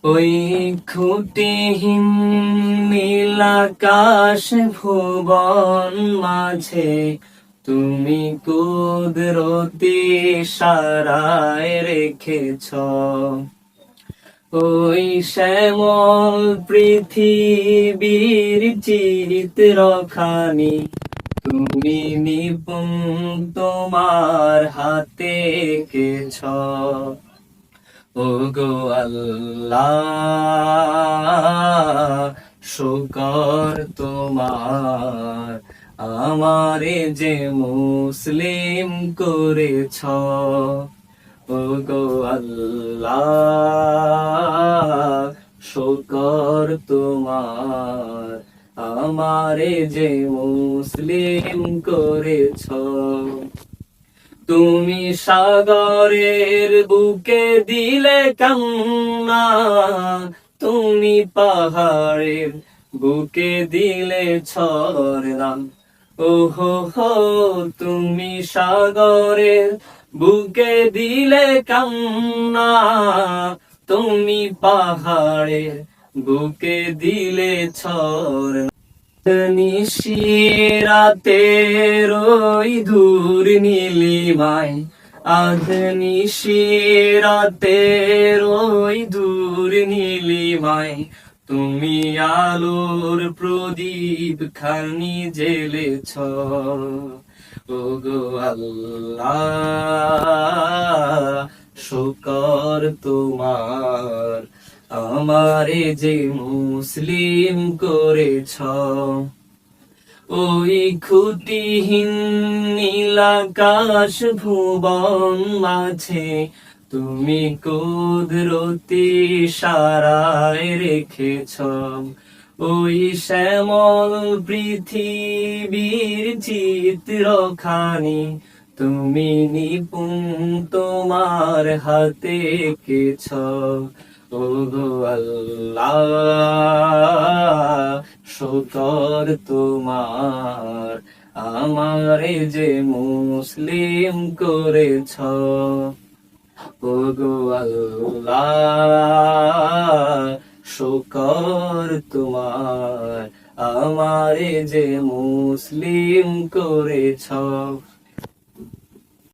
ওই খুঁটিহীন নীলাকাশ ভুবন মাঝে তুমি কুদরতি সারায় রেখেছ। ওই শ্যামল পৃথিবীর চিত্রখানি তুমি নিপুণ তোমার হাতে এঁকেছ। ওগো আল্লাহ, শুকর তোমার, আমারে যে মুসলিম করেছ। ওগো আল্লাহ, শুকর তোমার, আমারে যে মুসলিম করেছ। তুমি সাগরের বুকে দিলে কান্না, তুমি পাহাড়ের বুকে দিলে ঝরনা। ওহো হো, তুমি সাগরের বুকে দিলে কান্না, তুমি পাহাড়ের বুকে দিলে ঝরনা। নিশিরাতে রই দূর নীলিমায়, আজ নিশিরাতে রই দূর নীলিমায়, তুমি আলোর প্রদীপ খানি জ্বেলেছ। ওগো আল্লাহ, শুকর তোমার, আমারে যে মুসলিম করেছ। ওই খুঁটিহীন নীলাকাশ ভুবন মাঝে তুমি কুদরতি সারায় রেখেছ। ওই শ্যামল পৃথিবীর চিত্রখানি তুমি নিপুণ তোমার হাতে এঁকেছ। ওগো আল্লাহ, শুকর তোমার, আমারে যে মুসলিম করেছ। ওগো আল্লাহ, শুকর তোমার, আমারে যে মুসলিম করেছ।